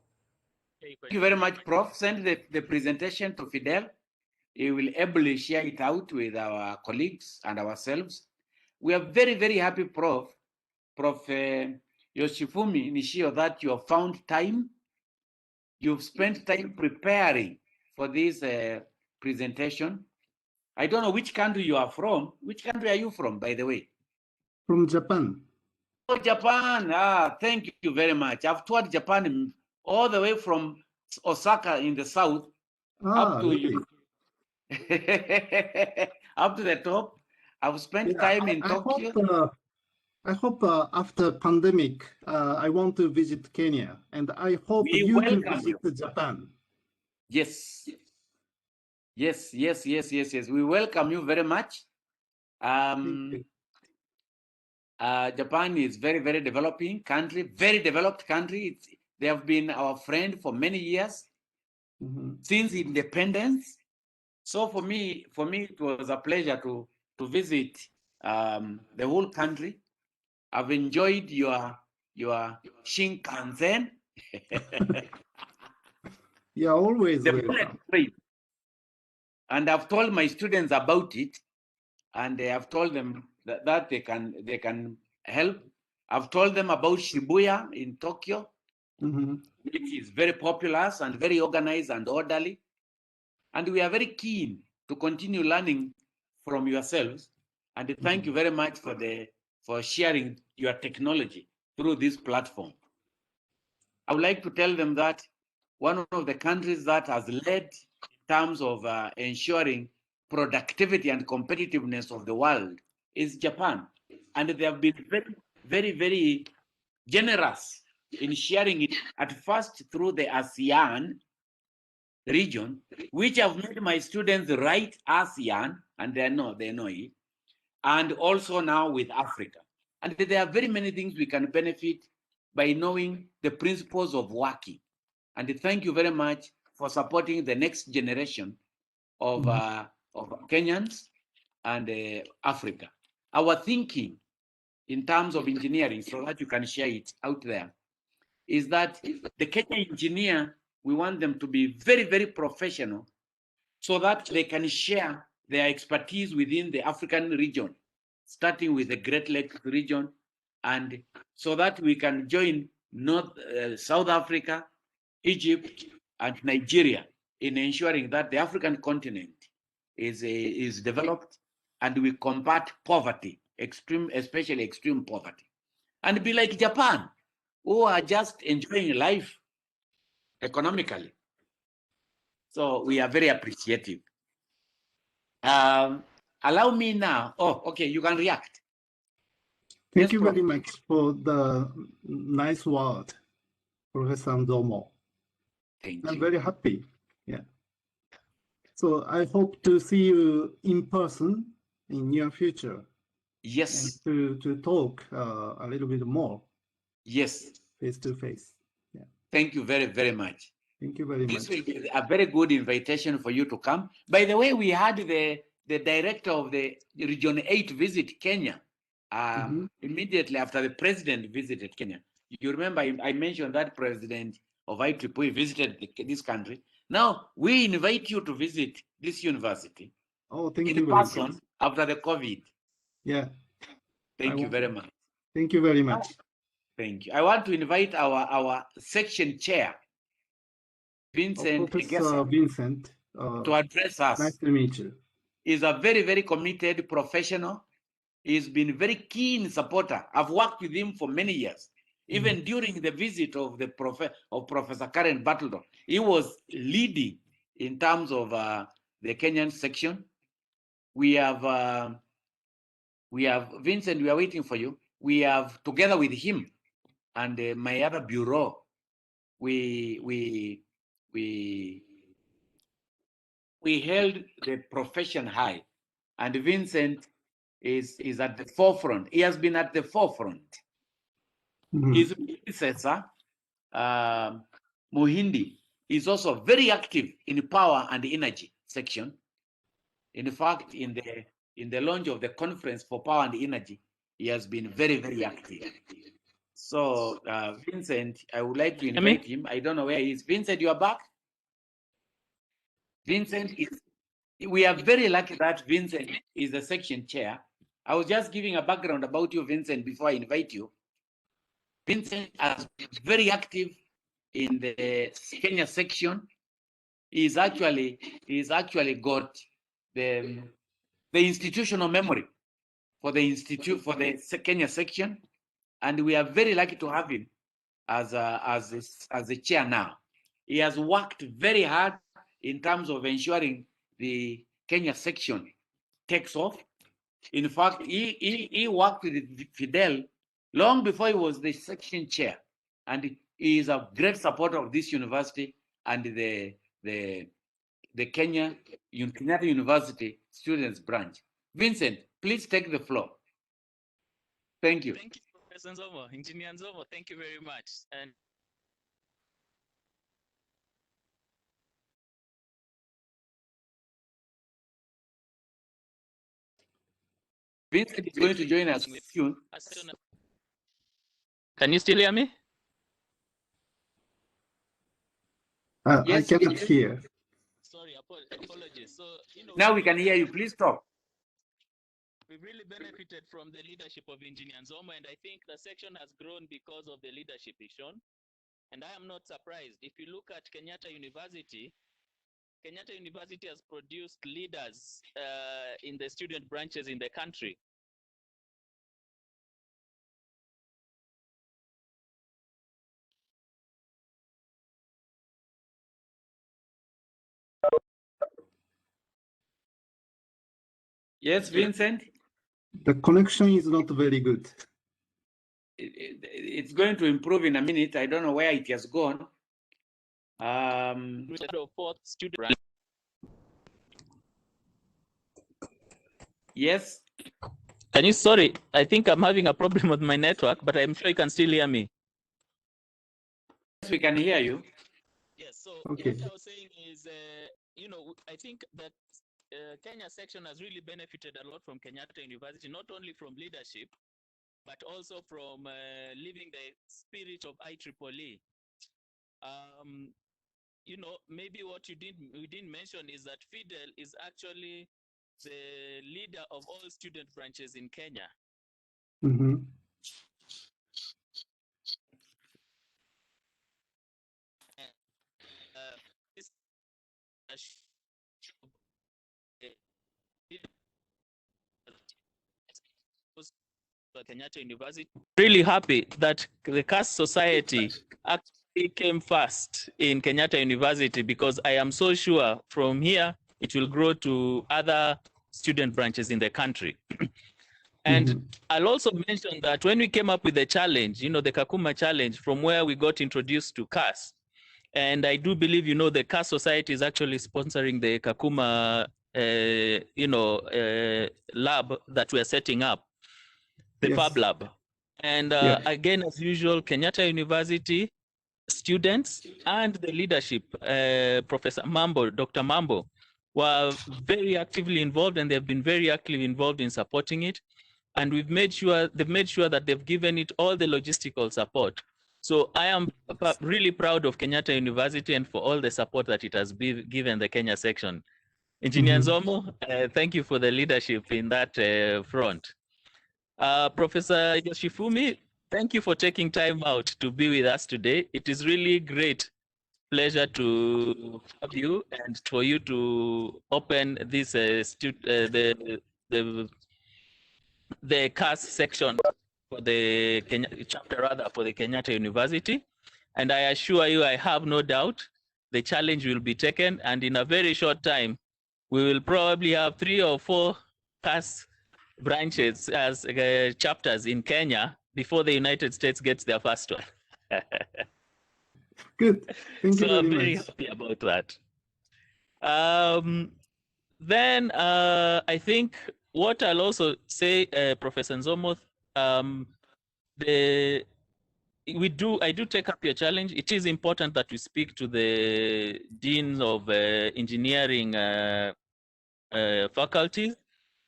Thank you very much, Prof. Send the presentation to Fidel. He will ably share it out with our colleagues and ourselves. We are very, very happy, Prof. Prof. Yoshifumi Nishio, that you have found time. You've spent time preparing for this presentation. I don't know which country you are from. Which country are you from, by the way? From Japan. Oh, Japan. Thank you very much. I've toured Japan all the way from Osaka in the south up to really? up to the top. I've spent time in Tokyo. I hope after pandemic, I want to visit Kenya, and I hope you to visit Japan. Yes. Yes. We welcome you very much. Japan is very, very developing country, very developed country. They have been our friend for many years. since independence. So for me, it was a pleasure to visit the whole country. I've enjoyed your Shinkansen. You're always The bullet welcome. train. And I've told my students about it, and I've told them that they can help. I've told them about Shibuya in Tokyo, which is very populous and very organized and orderly. And we are very keen to continue learning from yourselves. And thank you very much for sharing your technology through this platform. I would like to tell them that one of the countries that has led in terms of ensuring productivity and competitiveness of the world is Japan. And they have been very, very, very generous in sharing it at first through the ASEAN region, which have made my students write ASEAN, and they know it, and also now with Africa. And there are very many things we can benefit by knowing the principles of working. And thank you very much for supporting the next generation of Kenyans and Africa. Our thinking in terms of engineering, so that you can share it out there, is that the Kenyan engineer, we want them to be very, very professional so that they can share their expertise within the African region, starting with the Great Lakes region, and so that we can join South Africa, Egypt, and Nigeria in ensuring that the African continent is developed and we combat poverty, especially extreme poverty, and be like Japan, who are just enjoying life economically. So we are very appreciative. Allow me now. Oh, okay, you can react. Thank you very much for the nice word, Professor Nzomo. Thank you. I'm very happy. Yeah. So I hope to see you in person in near future. Yes. And to talk a little bit more. Yes. Face to face. Yeah. Thank you very, very much. Thank you very much. This will be a very good invitation for you to come. By the way, we had the director of the Region 8 visit Kenya immediately after the president visited Kenya. You remember I mentioned that president of IEEE visited this country. Now we invite you to visit this university in person after the COVID. Yeah. Thank you very much. Thank you very much. Thank you. I want to invite our section chair, Vincent, Professor Vincent, to address us. Nice to meet you. He's a very, very committed professional. He's been very keen supporter. I've worked with him for many years. Even during the visit of Professor Karen Battledore, he was leading in terms of the Kenyan section. We have Vincent. We are waiting for you. We have, together with him and my other bureau, we held the profession high, and Vincent is at the forefront. He has been at the forefront. His predecessor, Muhindi, is also very active in power and energy section. In fact, in the launch of the conference for power and energy, he has been very, very active. So, Vincent, I would like to invite him. I don't know where he is. Vincent, you are back? Vincent we are very lucky that Vincent is the section chair. I was just giving a background about you, Vincent, before I invite you. Vincent has been very active in the Kenya section. He's actually got the institutional memory for the Kenya section, and we are very lucky to have him as a chair now. He has worked very hard in terms of ensuring the Kenya section takes off. In fact, he worked with Fidel long before he was the section chair, and he is a great supporter of this university and the Kenyatta University Students Branch. Vincent, please take the floor. Thank you. Thank you, Professor Nzomo. Engineer Nzomo, thank you very much. And Vincent is going to join us soon. Can you still hear me? Yes, I cannot hear. Sorry, apologies. So, now we can hear you. Please talk. We've really benefited from the leadership of Engineer Nzomo, and I think the section has grown because of the leadership he's shown. And I am not surprised. If you look at Kenyatta University has produced leaders in the student branches in the country. Yes, Vincent? The connection is not very good. It's going to improve in a minute. I don't know where it has gone. Fourth student branch. Yes. Can you, sorry, I think I'm having a problem with my network, but I'm sure you can still hear me. Yes, we can hear you. Yes, so Okay. what I was saying is, I think that Kenya section has really benefited a lot from Kenyatta University, not only from leadership, but also from living the spirit of IEEE. Maybe what we didn't mention is that Fidel is actually the leader of all student branches in Kenya. Mm-hmm. Kenyatta University. Really happy that the CAS society actually came first in Kenyatta University, because I am so sure from here it will grow to other student branches in the country. And I'll also mention that when we came up with the challenge, the Kakuma challenge, from where we got introduced to CAS, and I do believe, the CAS society is actually sponsoring the Kakuma, lab that we're setting up, the Fab Lab. And again, as usual, Kenyatta University students and the leadership, Professor Mambo, Dr. Mambo, were very actively involved, and they've been very actively involved in supporting it. And they've made sure that they've given it all the logistical support. So I am really proud of Kenyatta University and for all the support that it has given the Kenya section. Engineer Nzomo, thank you for the leadership in that front. Professor Yoshifumi, thank you for taking time out to be with us today. It is really great pleasure to have you and for you to open this the CAS section for the chapter for the Kenyatta University. And I assure you, I have no doubt the challenge will be taken, and in a very short time, we will probably have 3 or 4 CAS branches as chapters in Kenya before the United States gets their first one. Good. Thank you very much. So I'm very happy about that. Then I think what I'll also say, Professor Nzomo, I do take up your challenge. It is important that we speak to the deans of engineering faculties,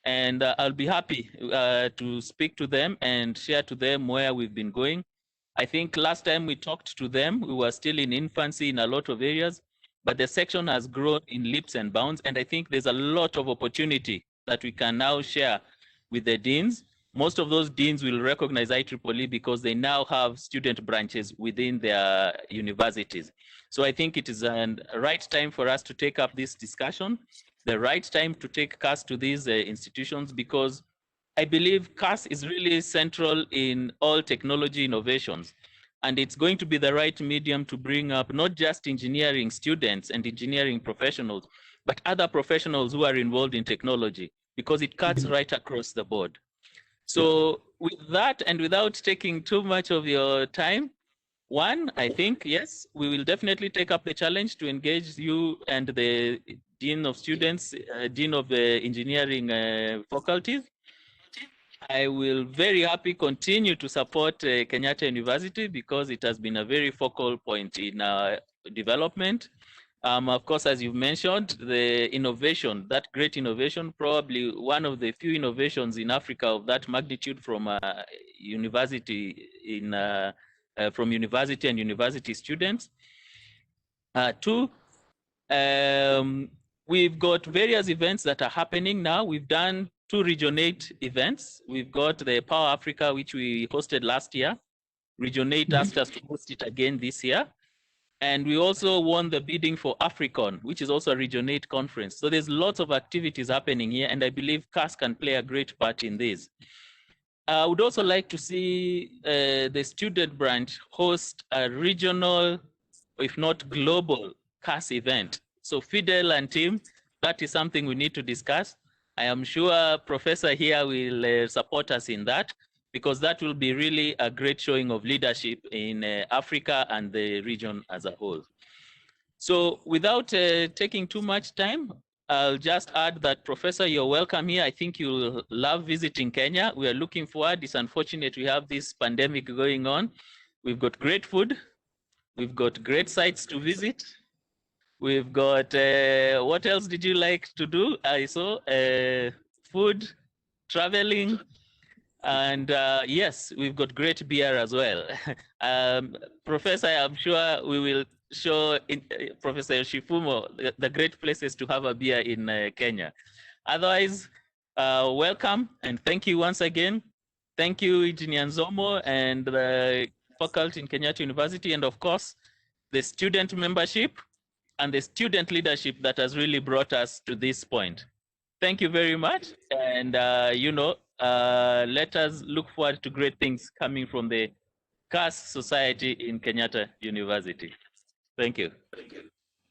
and I'll be happy to speak to them and share to them where we've been going. I think last time we talked to them, we were still in infancy in a lot of areas, but the section has grown in leaps and bounds, and I think there's a lot of opportunity that we can now share with the deans. Most of those deans will recognize IEEE because they now have student branches within their universities. So I think it is a right time for us to take up this discussion, the right time to take CAS to these institutions, because I believe CAS is really central in all technology innovations. And it's going to be the right medium to bring up not just engineering students and engineering professionals, but other professionals who are involved in technology, because it cuts right across the board. So with that, and without taking too much of your time, one, I think, yes, we will definitely take up the challenge to engage you and the Dean of Students, Dean of Engineering faculties. I will very happy continue to support Kenyatta University because it has been a very focal point in our development. Of course, as you've mentioned, the innovation, that great innovation, probably one of the few innovations in Africa of that magnitude from university from university and university students. Two, we've got various events that are happening now. We've done 2 Regionate events. We've got the Power Africa, which we hosted last year. Regionate asked us to host it again this year. And we also won the bidding for Africon, which is also a Regionate conference. So there's lots of activities happening here, and I believe CAS can play a great part in this. I would also like to see the student branch host a regional, if not global, CAS event. So Fidel and team, that is something we need to discuss. I am sure Professor here will support us in that, because that will be really a great showing of leadership in Africa and the region as a whole. So without taking too much time, I'll just add that, Professor, you're welcome here. I think you'll love visiting Kenya. We are looking forward. It's unfortunate we have this pandemic going on. We've got great food. We've got great sites to visit. We've got, what else did you like to do? I saw food, traveling, and yes, we've got great beer as well. Professor, I'm sure we will show Professor Yoshifumo the great places to have a beer in Kenya. Otherwise, welcome and thank you once again. Thank you, Engineer Nzomo and the faculty in Kenyatta University, and of course, the student membership and the student leadership that has really brought us to this point. Thank you very much. And, let us look forward to great things coming from the CAS Society in Kenyatta University. Thank you.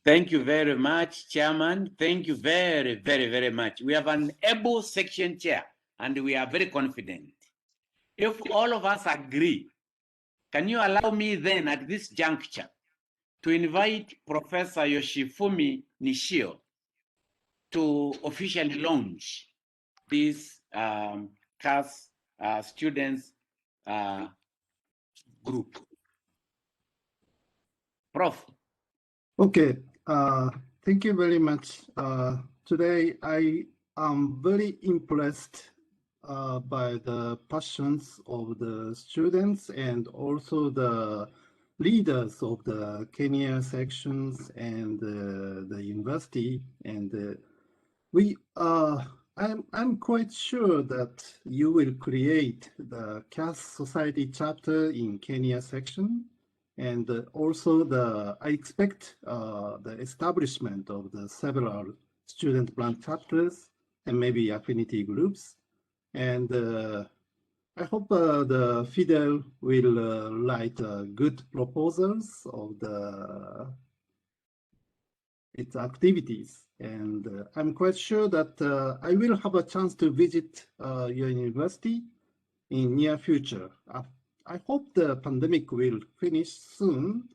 Thank you very much, Chairman. Thank you very, very, very much. We have an able section chair, and we are very confident. If all of us agree, can you allow me then at this juncture to invite Professor Yoshifumi Nishio to officially launch this CAS students group. Prof. Okay, thank you very much. Today, I am very impressed by the passions of the students and also the leaders of the Kenya sections and the university. And I'm quite sure that you will create the CAS Society chapter in Kenya section. And also I expect the establishment of the several student branch chapters and maybe affinity groups. And I hope the Fidel will write good proposals of its activities. And I'm quite sure that I will have a chance to visit your university in near future. I hope the pandemic will finish soon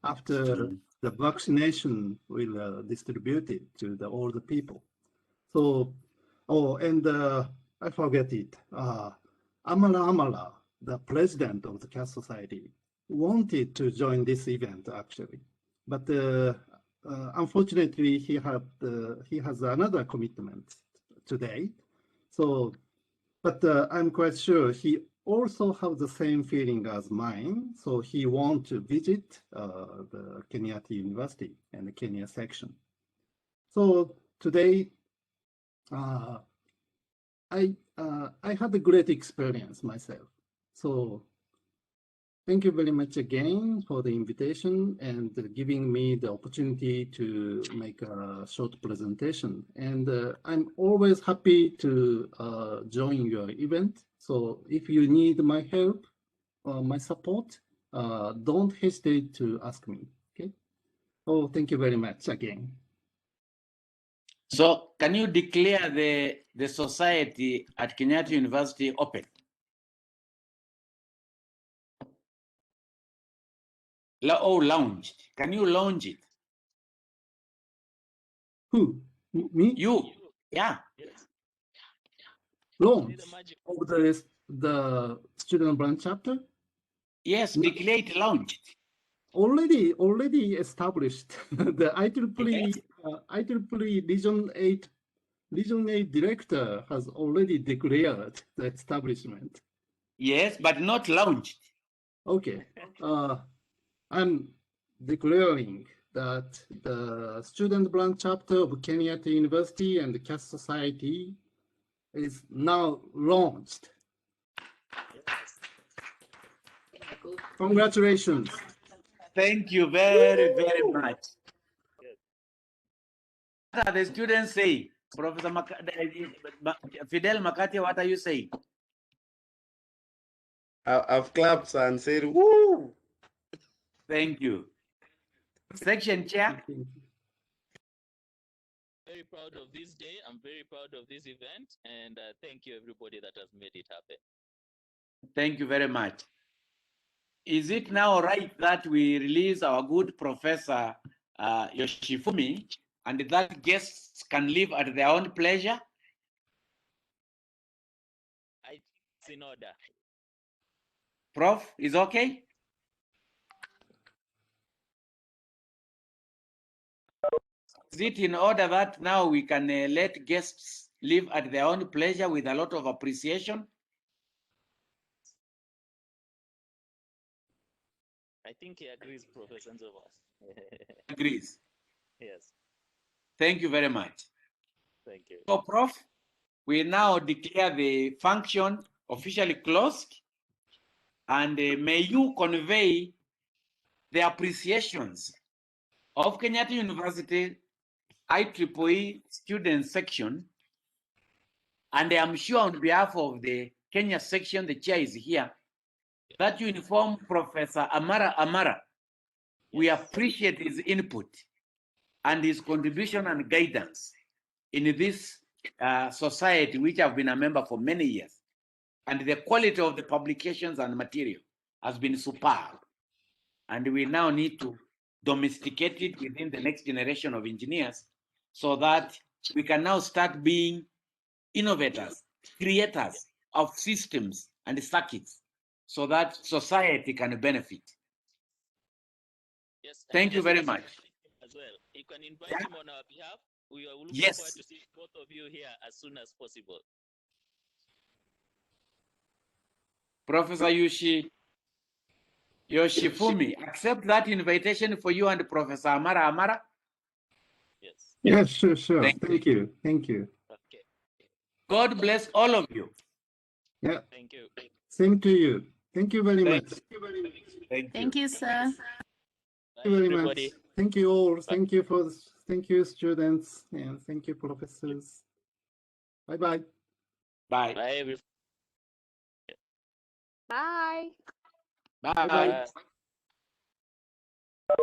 after the vaccination will distribute it to all the people. So, I forget it. Amala, the president of the CAS Society, wanted to join this event actually, but unfortunately he has another commitment today. So, but I'm quite sure he also have the same feeling as mine. So he wants to visit the Kenyatta University and the Kenya section. So today, I had a great experience myself. So thank you very much again for the invitation and giving me the opportunity to make a short presentation. And I'm always happy to join your event. So if you need my help, my support, don't hesitate to ask me, okay? Oh, thank you very much again. So can you declare the society at Kenyatta University open? Launched. Can you launch it? Who? Me? You. Yeah. Launch of the student branch chapter? Yes, declare it launched. already established. The IEEE Region 8 director has already declared the establishment. Yes, but not launched. Okay. I'm declaring that the student branch chapter of Kenyatta University and the CAS Society is now launched. Congratulations. Thank you very, very much. What are the students saying? Professor Fidel Makati, what are you saying? I've clapped and said, woo! Thank you. Section chair. Very proud of this day. I'm very proud of this event. And thank you, everybody that has made it happen. Thank you very much. Is it now right that we release our good Professor Yoshifumi and that guests can leave at their own pleasure? I think it's in order. Prof, is okay? Is it in order that now we can let guests live at their own pleasure with a lot of appreciation? I think he agrees, Professor Nzovas. Agrees. Yes. Thank you very much. Thank you. So, Prof, we now declare the function officially closed, and may you convey the appreciations of Kenyatta University IEEE student section, and I'm sure on behalf of the Kenya section, the chair is here, that you inform Professor Amara. We appreciate his input and his contribution and guidance in this society, which I've been a member for many years. And the quality of the publications and material has been superb. And we now need to domesticate it within the next generation of engineers so that we can now start being innovators, creators of systems and circuits so that society can benefit. Yes. Thank you very much. As well. You can invite him on our behalf. We are looking forward to see both of you here as soon as possible. Professor Yoshifumi, accept that invitation for you and Professor Amara. Yes. Yes, sure. Thank you. Okay. God bless all of you. Yeah. Thank you. Same to you. Thank you very much. Thank you, sir. Bye, Thank you very everybody. much. Thank you all. Bye. Thank you, students, and thank you, professors. Bye-bye. Bye. Bye, everybody. Bye. Bye. Bye-bye. Bye.